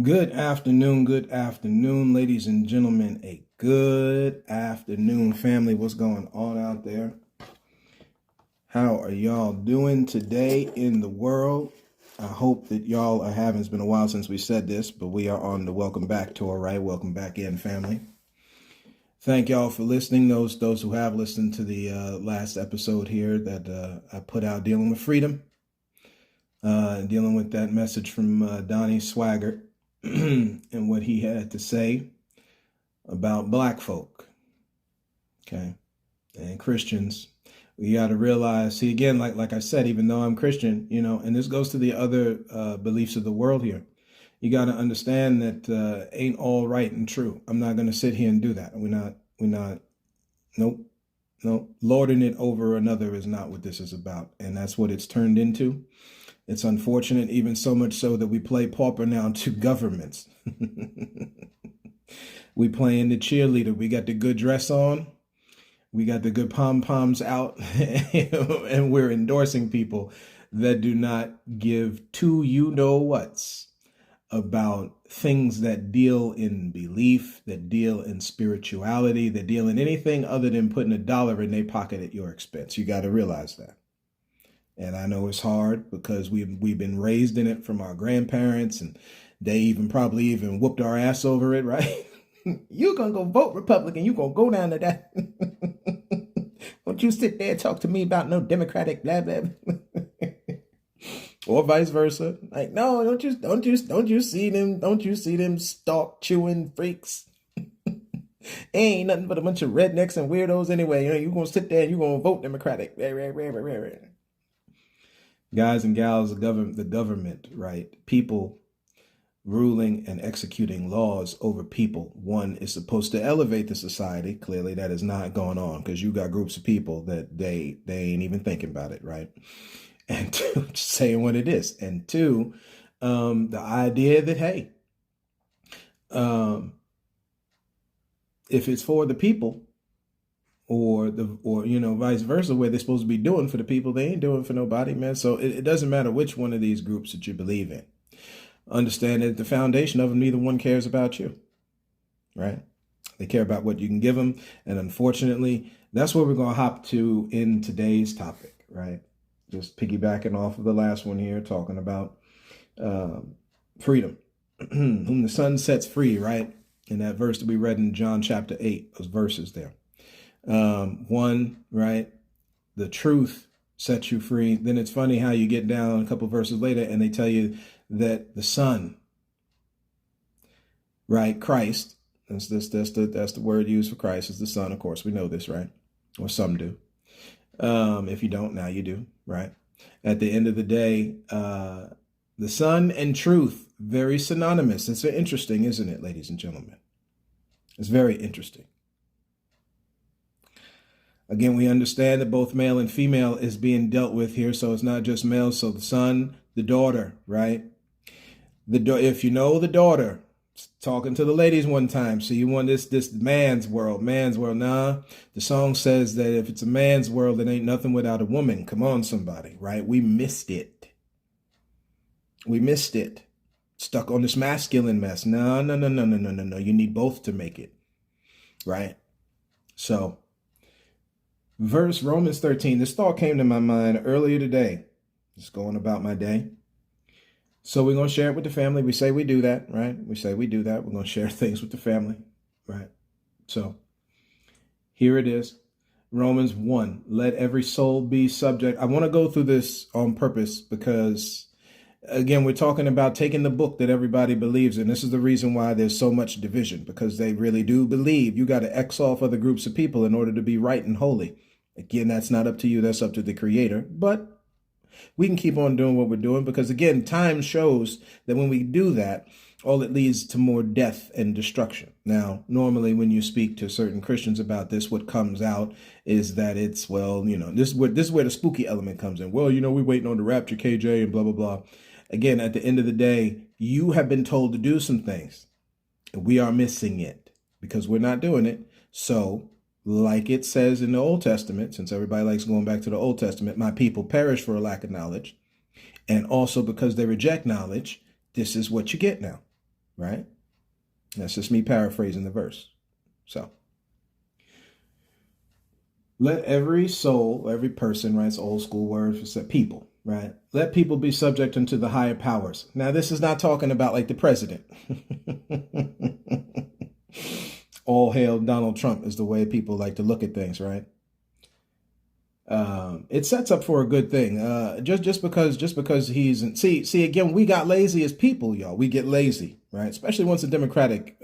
Good afternoon, ladies and gentlemen. A good afternoon, family. What's going on out there? How are y'all doing today in the world? I hope that y'all are having, it's been a while since we said this, but we are on the welcome back tour, right? Welcome back in, family. Thank y'all for listening. Those who have listened to the last episode here that I put out dealing with freedom, dealing with that message from Donnie Swaggart and what he had to say about black folk, okay, and Christians. You got to realize, see, again, like I said, even though I'm Christian, and this goes to the other beliefs of the world here. You got to understand that ain't all right and true. I'm not going to sit here and do that. Nope, nope. Lording it over another is not what this is about, and that's what it's turned into. It's unfortunate, even so much so that we play pauper now to governments. We playing the cheerleader. We got the good dress on. We got the good pom-poms out. And we're endorsing people that do not give two you-know-whats about things that deal in belief, that deal in spirituality, that deal in anything other than putting a dollar in their pocket at your expense. You got to realize that. And I know it's hard because we've been raised in it from our grandparents, and they probably even whooped our ass over it, right? You're gonna go vote Republican. You're gonna go down to that. Don't you sit there and talk to me about no Democratic blah blah. Or vice versa. Like, no, don't you see them stalk chewing freaks? Ain't nothing but a bunch of rednecks and weirdos anyway. You're gonna sit there and you're gonna vote Democratic. Guys and gals, the government, right? People ruling and executing laws over people. One is supposed to elevate the society. Clearly, that is not going on because you got groups of people that they ain't even thinking about it, right? And two, just saying what it is. And two, the idea that, hey, if it's for the people, or vice versa, where they're supposed to be doing for the people, they ain't doing for nobody, man. So it doesn't matter which one of these groups that you believe in. Understand that the foundation of them, neither one cares about you, right? They care about what you can give them. And unfortunately, that's where we're going to hop to in today's topic, right? Just piggybacking off of the last one here, talking about freedom. Whom the Son sets free, right? In that verse that we read in John chapter 8, those verses there. One, right? The truth sets you free. Then it's funny how you get down a couple verses later and they tell you that the Son, right? Christ, that's the word used for Christ, is the Son. Of course, we know this, right? Or some do. If you don't, now you do, right? At the end of the day, the Son and truth, very synonymous. It's interesting, isn't it, ladies and gentlemen? It's very interesting. Again, we understand that both male and female is being dealt with here. So it's not just male. So the son, the daughter, right? If you know the daughter, talking to the ladies one time. So you want this man's world. Nah, the song says that if it's a man's world, it ain't nothing without a woman. Come on, somebody, right? We missed it. Stuck on this masculine mess. No. You need both to make it, right? So, verse Romans 13, this thought came to my mind earlier today. Just going about my day. So we're going to share it with the family. We say we do that, right? We say we do that. We're going to share things with the family, right? So here it is. Romans 1, let every soul be subject. I want to go through this on purpose because, again, we're talking about taking the book that everybody believes in. This is the reason why there's so much division, because they really do believe you got to X off other groups of people in order to be right and holy. Again, that's not up to you. That's up to the Creator. But we can keep on doing what we're doing because, again, time shows that when we do that, all it leads to more death and destruction. Now, normally when you speak to certain Christians about this, what comes out is that it's, well, this is where the spooky element comes in. Well, we're waiting on the rapture, KJ, and blah, blah, blah. Again, at the end of the day, you have been told to do some things. We are missing it because we're not doing it. So, like it says in the Old Testament, since everybody likes going back to the Old Testament, my people perish for a lack of knowledge. And also because they reject knowledge, this is what you get now. right? That's just me paraphrasing the verse. So let every soul, every person, right? It's old school word for people, right? Let people be subject unto the higher powers. Now, this is not talking about like the president. All hail Donald Trump is the way people like to look at things, right? It sets up for a good thing. Just because he's see again, we got lazy as people, y'all. We get lazy, right? Especially once a Democratic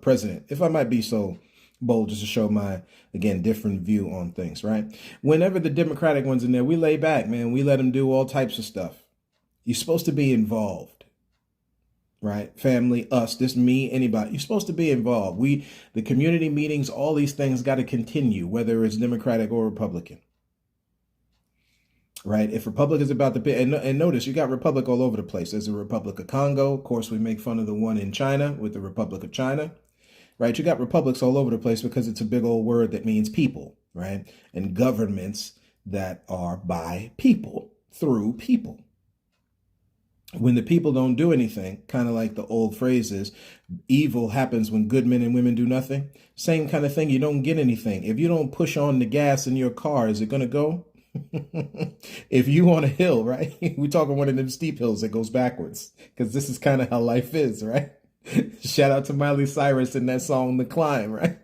president. If I might be so bold, just to show my again different view on things, right? Whenever the Democratic one's in there, we lay back, man. We let them do all types of stuff. You're supposed to be involved, right? Family, us, this, me, anybody. You're supposed to be involved. The community meetings, all these things got to continue, whether it's Democratic or Republican. Right? If Republic is about to be, and notice you got Republic all over the place. There's a Republic of Congo. Of course, we make fun of the one in China with the Republic of China. Right? You got republics all over the place because it's a big old word that means people, right? And governments that are by people, through people. When the people don't do anything, kind of like the old phrase is, evil happens when good men and women do nothing. Same kind of thing. You don't get anything. If you don't push on the gas in your car, is it going to go? If you on a hill, right? We're talking one of them steep hills that goes backwards, because this is kind of how life is, right? Shout out to Miley Cyrus in that song, The Climb, right?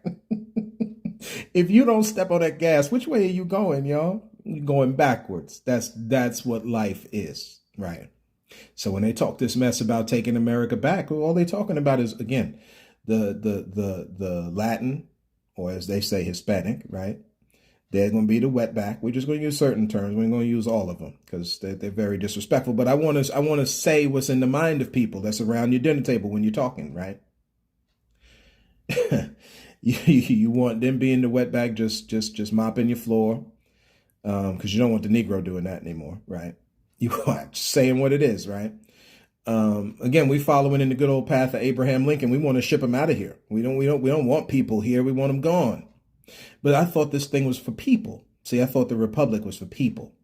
If you don't step on that gas, which way are you going, y'all? You're going backwards. That's what life is, right? So when they talk this mess about taking America back, all they're talking about is, again, the Latin, or as they say, Hispanic, right? They're going to be the wetback. We're just going to use certain terms. We're going to use all of them because they're very disrespectful. But I want to say what's in the mind of people that's around your dinner table when you're talking, right? You want them being the wetback, just mopping your floor, because you don't want the Negro doing that anymore, right? You are saying what it is, right? Again, we following in the good old path of Abraham Lincoln. We want to ship them out of here. We don't want people here. We want them gone. But I thought this thing was for people. See, I thought the Republic was for people.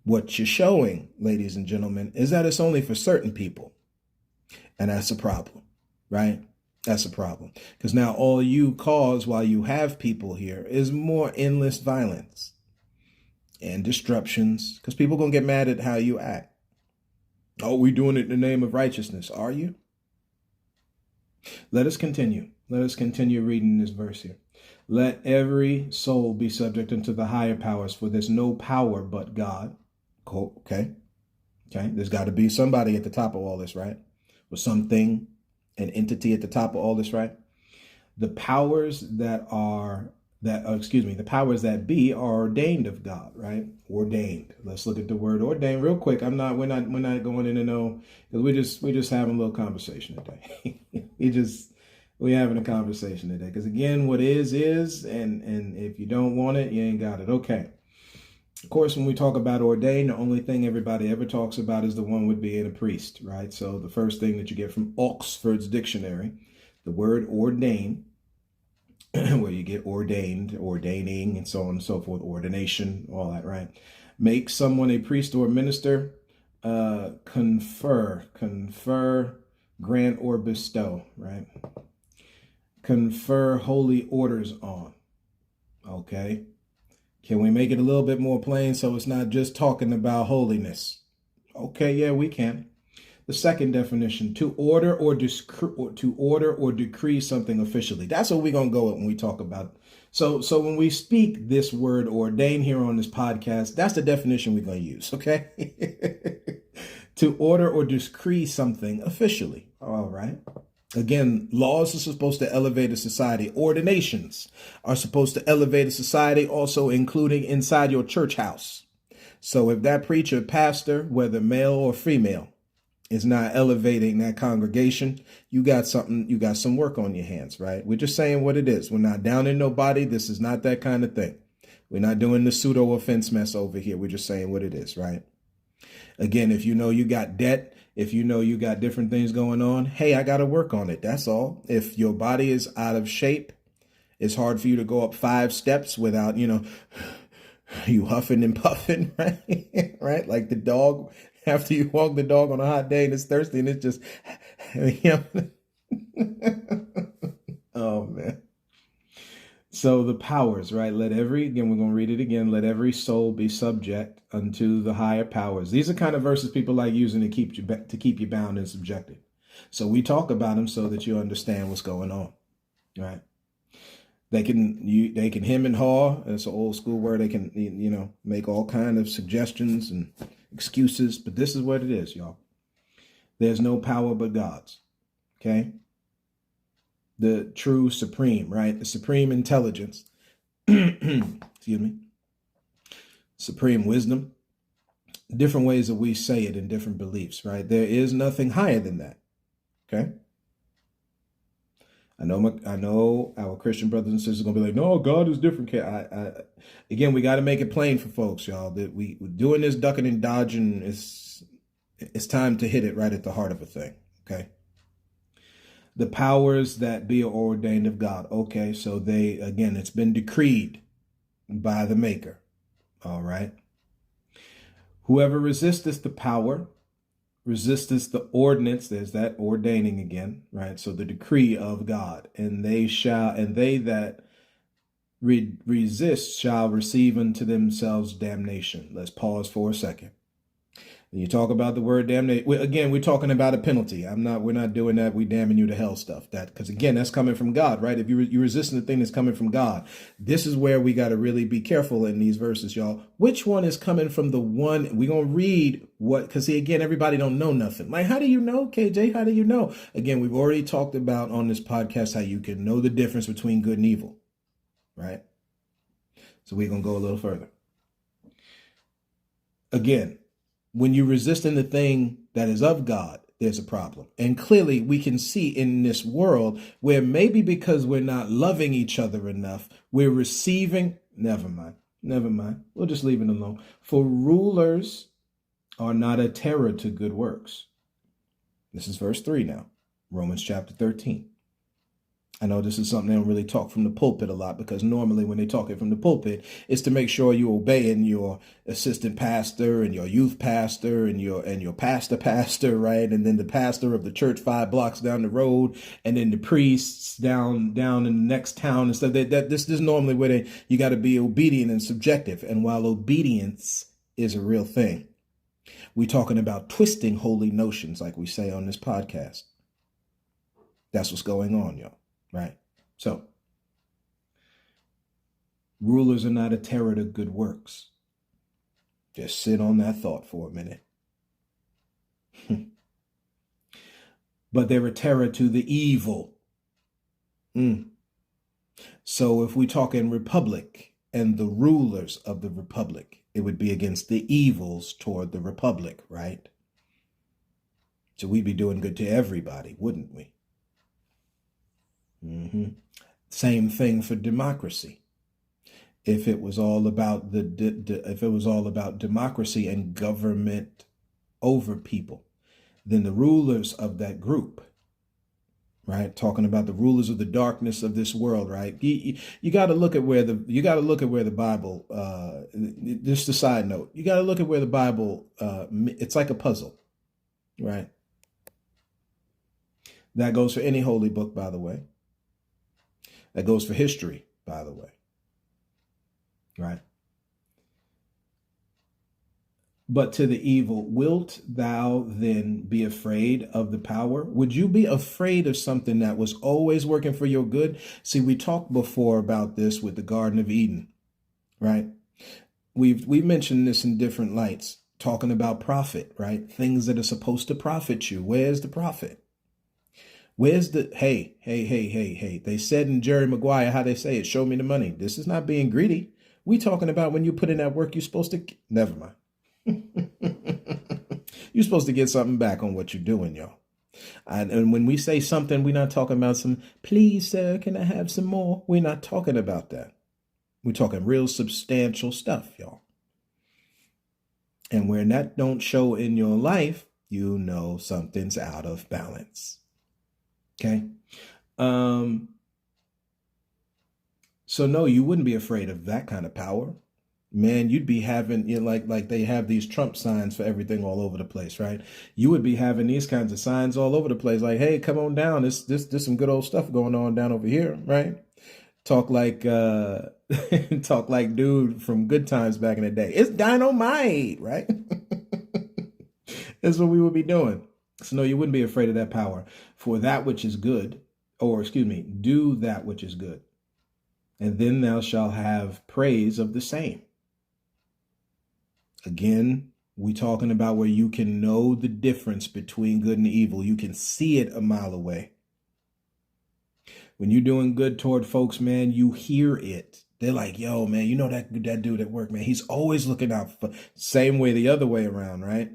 What you're showing, ladies and gentlemen, is that it's only for certain people. And that's a problem, right? That's a problem. Because now all you cause while you have people here is more endless violence and disruptions, because people are going to get mad at how you act. Oh, we're doing it in the name of righteousness. Are you? Let us continue. Let us continue reading this verse here. Let every soul be subject unto the higher powers, for there's no power but God. Cool. Okay. There's got to be somebody at the top of all this, right? Or something, an entity at the top of all this, right? The powers the powers that be are ordained of God, right? Ordained. Let's look at the word ordained real quick. We're not going in to know, because we're just having a little conversation today. We're having a conversation today. Because again, what is, and if you don't want it, you ain't got it. Okay. Of course, when we talk about ordained, the only thing everybody ever talks about is the one with being a priest, right? So the first thing that you get from Oxford's dictionary, the word ordain, where you get ordained, ordaining, and so on and so forth, ordination, all that, right? Make someone a priest or minister, confer, grant or bestow, right? Confer holy orders on. Okay. Can we make it a little bit more plain so it's not just talking about holiness? Okay, yeah, we can. The second definition, to order or decree something officially. That's what we're going to go with when we talk about. So when we speak this word ordain here on this podcast, that's the definition we're going to use, okay? To order or decree something officially. All right. Again, laws are supposed to elevate a society. Ordinations are supposed to elevate a society, also including inside your church house. So if that preacher, pastor, whether male or female, is not elevating that congregation, you got some work on your hands, right? We're just saying what it is. We're not downing nobody. This is not that kind of thing. We're not doing the pseudo offense mess over here. We're just saying what it is, right? Again, if you know you got debt, if you know you got different things going on, hey, I got to work on it. That's all. If your body is out of shape, it's hard for you to go up 5 steps without, you huffing and puffing, right? Right? Like the dog, after you walk the dog on a hot day and it's thirsty and it's just, Oh man. So the powers, right? Again, we're going to read it again. Let every soul be subject unto the higher powers. These are kind of verses people like using to keep you bound and subjected. So we talk about them so that you understand what's going on, right? They can hem and haw. It's an old school word. They can, make all kind of suggestions and excuses, but this is what it is, y'all. There's no power but God's. Okay. The true supreme, right? The supreme intelligence, excuse me, supreme wisdom, different ways that we say it in different beliefs, right? There is nothing higher than that. Okay. I know our Christian brothers and sisters are gonna be like, no, God is different. Again, we got to make it plain for folks, y'all, that we're doing this ducking and dodging. It's time to hit it right at the heart of a thing. Okay. The powers that be are ordained of God. Okay, so it's been decreed by the Maker. All right. Whoever resisteth the power, resisteth the ordinance. There's that ordaining again, right? So the decree of God, and they that resist shall receive unto themselves damnation. Let's pause for a second. When you talk about the word damnation, again, we're talking about a penalty. We're not doing that. We damning you to hell stuff. Because again, that's coming from God, right? If you're resisting the thing that's coming from God, this is where we got to really be careful in these verses, y'all. Which one is coming from the one? We're going to read because again, everybody don't know nothing. Like, how do you know, KJ? How do you know? Again, we've already talked about on this podcast how you can know the difference between good and evil, right? So we're going to go a little further. Again, when you're resisting the thing that is of God, there's a problem. And clearly we can see in this world where maybe because we're not loving each other enough, we're receiving, never mind. We'll just leave it alone. For rulers are not a terror to good works. This is verse 3 now, Romans chapter 13. I know this is something they don't really talk from the pulpit a lot, because normally when they talk it from the pulpit, it's to make sure you're obeying your assistant pastor and your youth pastor and your pastor, right? And then the pastor of the church 5 blocks down the road, and then the priests down in the next town and stuff. This is normally where you got to be obedient and subjective. And while obedience is a real thing, we're talking about twisting holy notions, like we say on this podcast. That's what's going on, y'all. Right. So rulers are not a terror to good works. Just sit on that thought for a minute. But they're a terror to the evil. So if we talk in republic and the rulers of the republic, it would be against the evils toward the republic, right? So we'd be doing good to everybody, wouldn't we? Same thing for democracy. If it was all about democracy and government over people, then the rulers of that group, right? Talking about the rulers of the darkness of this world, right? You got to look at where the Bible. Just a side note, you got to look at where the Bible. It's like a puzzle, right? That goes for any holy book, by the way. That goes for history, by the way. Right? But to the evil, wilt thou then be afraid of the power? Would you be afraid of something that was always working for your good? See, we talked before about this with the Garden of Eden, right? We've mentioned this in different lights, talking about profit, right? Things that are supposed to profit you. Where's the profit? Where's the, hey. They said in Jerry Maguire, how they say it, show me the money. This is not being greedy. We talking about when you put in that work, you're supposed to, never mind. You're supposed to get something back on what you're doing, y'all. And when we say something, we're not talking about some, please, sir, can I have some more? We're not talking about that. We're talking real substantial stuff, y'all. And when that don't show in your life, you know something's out of balance. Okay. So no, you wouldn't be afraid of that kind of power. man, you'd be having, you know, like they have these Trump signs for everything all over the place, right? You would be having these kinds of signs all over the place, like, hey, come on down. This some good old stuff going on down over here, right? Talk like talk like dude from Good Times back in the day. It's dynamite, right? That's what we would be doing. So no, you wouldn't be afraid of that power. For that which is good, or excuse me, do that which is good, and then thou shalt have praise of the same. Again, we talking about where you can know the difference between good and evil. You can see it a mile away. When you're doing good toward folks, man, you hear it. They're like, yo, man, you know that dude at work, man, he's always looking out for, same way the other way around, right?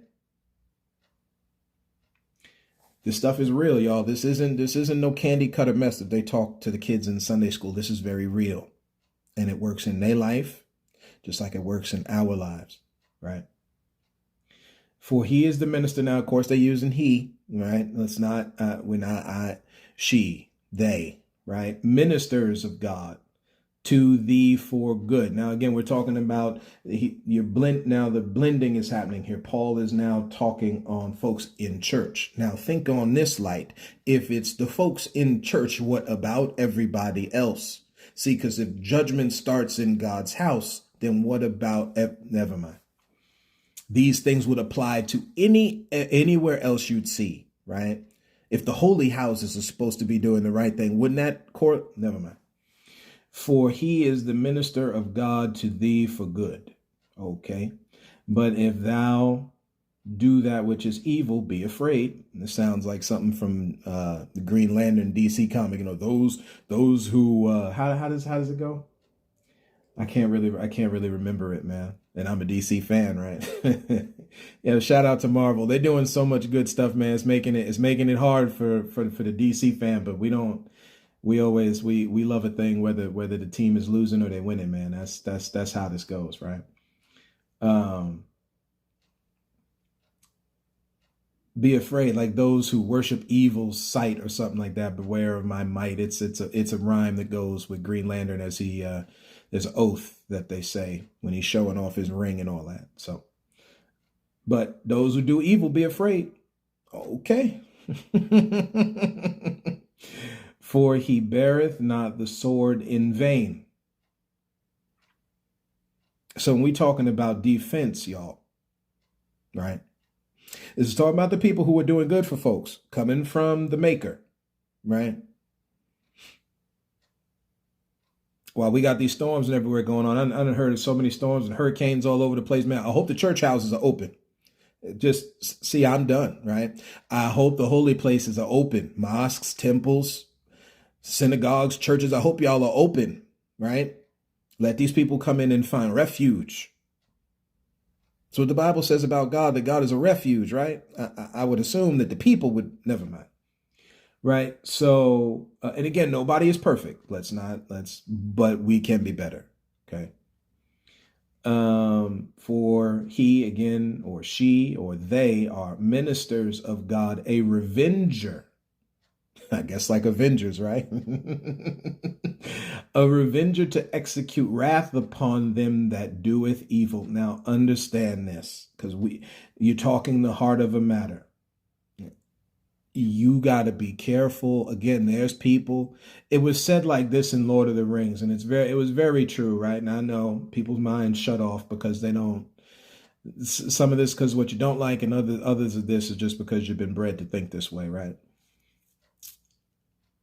This stuff is real, y'all. This isn't no candy cutter mess that they talk to the kids in Sunday school. This is very real. And it works in their life, just like it works in our lives, right? For he is the minister. Now, of course, they're using he, right? Let's not, we're not I, she, they, right? Ministers of God to thee for good. Now, again, we're talking about your blend. Now, the blending is happening here. Paul is now talking on folks in church. Now, think on this light. If it's the folks in church, what about everybody else? See, because if judgment starts in God's house, then what about, never mind. These things would apply to anywhere else you'd see, right? If the holy houses are supposed to be doing the right thing, wouldn't that court? Never mind. For he is the minister of God to thee for good. Okay. But if thou do that which is evil, be afraid. And this sounds like something from the Green Lantern DC comic. You know, those who how does it go? I can't really remember it, man. And I'm a DC fan, right? Yeah, shout out to Marvel. They're doing so much good stuff, man. It's making it hard for the DC fan, but we love a thing whether the team is losing or they're winning, man. That's how this goes, right? Be afraid, like those who worship evil's sight or something like that. Beware of my might. It's a rhyme that goes with Green Lantern as he there's an oath that they say when he's showing off his ring and all that. So, but those who do evil, be afraid. Okay. For he beareth not the sword in vain. So when we talking about defense, y'all, right? This is talking about the people who are doing good for folks, coming from the maker, right? Well, we got these storms and everywhere going on. I heard of so many storms and hurricanes all over the place, man. I hope the church houses are open. Just see, I'm done, right? I hope the holy places are open. Mosques, temples, synagogues, churches. I hope y'all are open, right? Let these people come in and find refuge. That's what the Bible says about God, that God is a refuge, right? I would assume that the people would, never mind. Right. So, and again, nobody is perfect. But we can be better. Okay. For he, again, or she, or they are ministers of God, a revenger. I guess like Avengers, right? A revenger to execute wrath upon them that doeth evil. Now understand this, because you're talking the heart of a matter. You got to be careful. Again, there's people. It was said like this in Lord of the Rings, and it was very true, right? And I know people's minds shut off because they don't. Some of this because what you don't like, and others of this is just because you've been bred to think this way, right?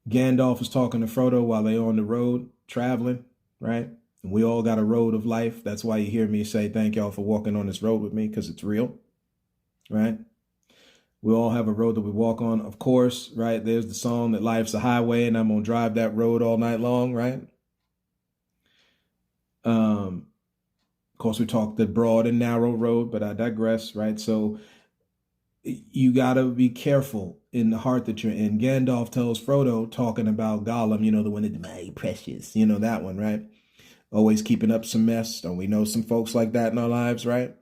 Gandalf is talking to Frodo while they're on the road traveling, right? And we all got a road of life. That's why you hear me say, thank y'all for walking on this road with me, because it's real, right? We all have a road that we walk on, of course, right? There's the song that life's a highway and I'm going to drive that road all night long, right? Of course, we talk the broad and narrow road, but I digress, right? So you got to be careful in the heart that you're in. Gandalf tells Frodo, talking about Gollum, the one that's my precious, that one, right? Always keeping up some mess. Don't we know some folks like that in our lives, right?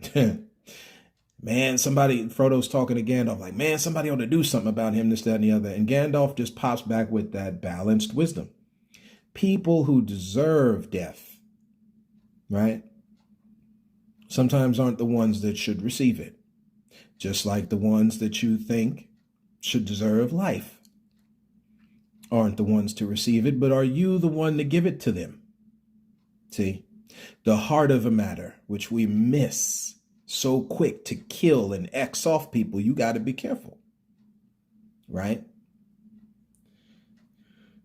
Man, Frodo's talking to Gandalf, like, man, somebody ought to do something about him, this, that, and the other. And Gandalf just pops back with that balanced wisdom. People who deserve death, right? sometimes aren't the ones that should receive it. Just like the ones that you think should deserve life aren't the ones to receive it, but are you the one to give it to them? See, the heart of a matter, which we miss so quick to kill and X off people, you got to be careful, right?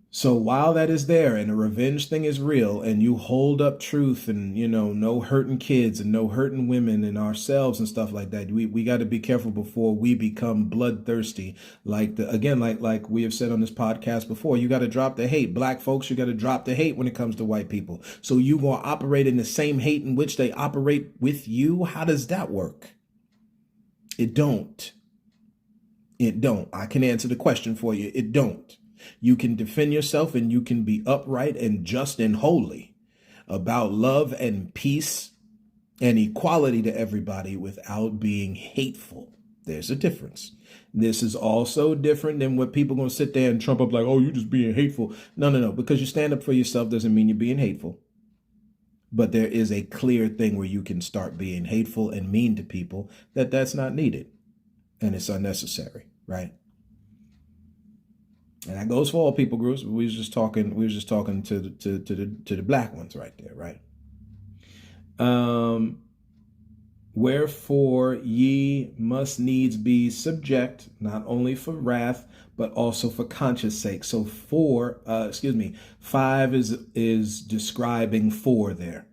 So while that is there and the revenge thing is real and you hold up truth and, no hurting kids and no hurting women and ourselves and stuff like that, we got to be careful before we become bloodthirsty. Like we have said on this podcast before, you got to drop the hate. Black folks, you got to drop the hate when it comes to white people. So you going to operate in the same hate in which they operate with you? How does that work? It don't. I can answer the question for you. It don't. You can defend yourself and you can be upright and just and holy about love and peace and equality to everybody without being hateful. There's a difference. This is also different than what people are going to sit there and trump up like, oh, you're just being hateful. No. Because you stand up for yourself doesn't mean you're being hateful. But there is a clear thing where you can start being hateful and mean to people that's not needed. And it's unnecessary, right? And that goes for all people groups. We was just talking to the black ones right there, right? Wherefore ye must needs be subject, not only for wrath, but also for conscience sake. So 5 is describing 4 there.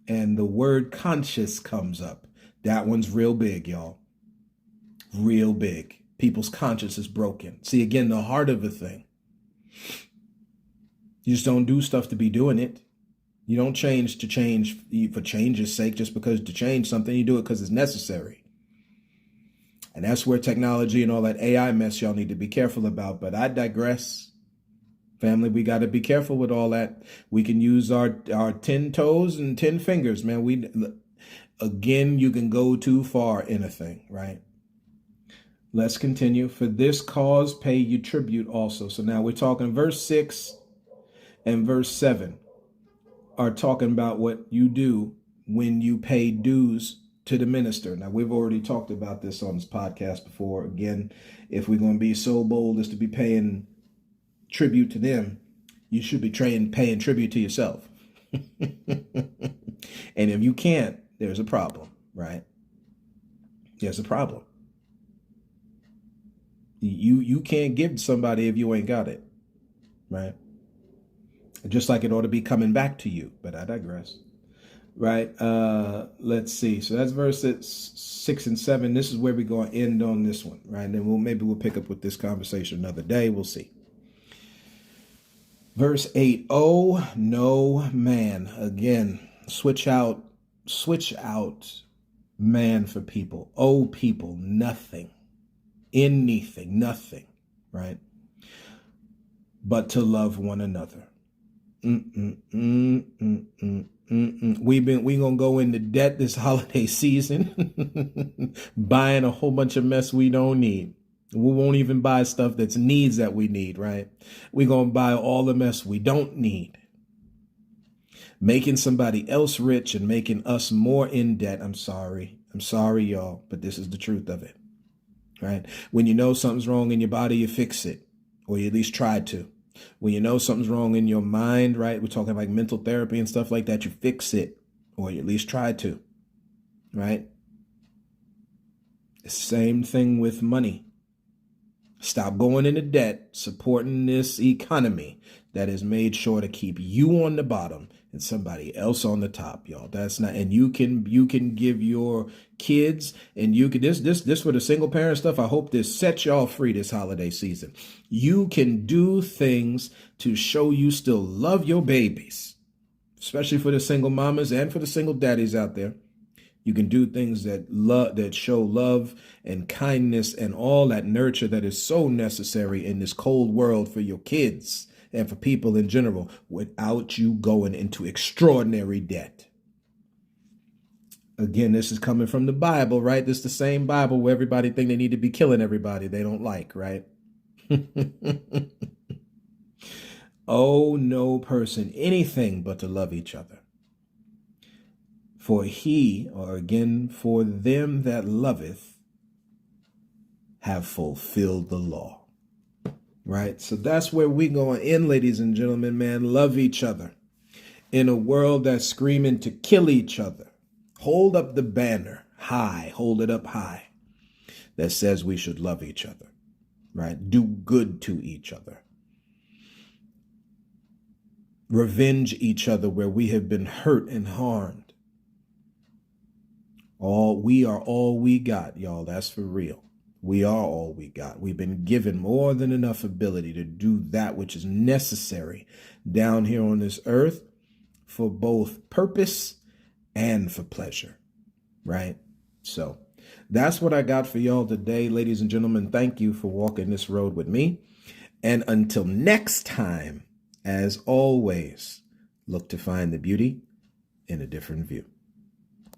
And the word conscious comes up. That one's real big, y'all. Real big. People's conscience is broken. See, again, the heart of a thing. You just don't do stuff to be doing it. You don't change to change for change's sake, just because to change something, you do it because it's necessary. And that's where technology and all that AI mess y'all need to be careful about. But I digress. Family, we got to be careful with all that. We can use our 10 toes and 10 fingers, man. Again, you can go too far in a thing, right? Let's continue. For this cause pay you tribute also. So now we're talking verse 6 and verse 7 are talking about what you do when you pay dues to the minister. Now, we've already talked about this on this podcast before. Again, if we're going to be so bold as to be paying tribute to them, you should be paying tribute to yourself. And if you can't, there's a problem, right? There's a problem. You can't give to somebody if you ain't got it, right? Just like it ought to be coming back to you, but I digress, right? Let's see. So that's verses 6 and 7. This is where we're going to end on this one, right? And then maybe we'll pick up with this conversation another day. We'll see. Verse 8, oh, no man. Again, switch out man for people. Oh, people, nothing. Anything, nothing, right? But to love one another. We gonna go into debt this holiday season, buying a whole bunch of mess we don't need. We won't even buy stuff that's needs that we need, right? We're gonna buy all the mess we don't need, making somebody else rich and making us more in debt. I'm sorry, y'all, but this is the truth of it. Right? When you know something's wrong in your body, you fix it, or you at least try to. When you know something's wrong in your mind, right? We're talking like mental therapy and stuff like that. You fix it, or you at least try to, right? Same thing with money. Stop going into debt, supporting this economy that is made sure to keep you on the bottom and somebody else on the top, y'all. That's not, and you can give your kids, and you can this for the single parent stuff. I hope this sets y'all free this holiday season. You can do things to show you still love your babies, especially for the single mamas and for the single daddies out there. You can do things that show love and kindness and all that nurture that is so necessary in this cold world for your kids and for people in general without you going into extraordinary debt. Again, this is coming from the Bible, right? This is the same Bible where everybody think they need to be killing everybody they don't like, right? Oh, no person anything but to love each other. For he, or again, for them that loveth, have fulfilled the law. Right? So that's where we're going in, ladies and gentlemen, man. Love each other. In a world that's screaming to kill each other, hold up the banner high, hold it up high, that says we should love each other, right? Do good to each other. Revenge each other where we have been hurt and harmed. We are all we got, y'all. That's for real. We are all we got. We've been given more than enough ability to do that which is necessary down here on this earth for both purpose and for pleasure, right? So that's what I got for y'all today, ladies and gentlemen. Thank you for walking this road with me. And until next time, as always, look to find the beauty in a different view.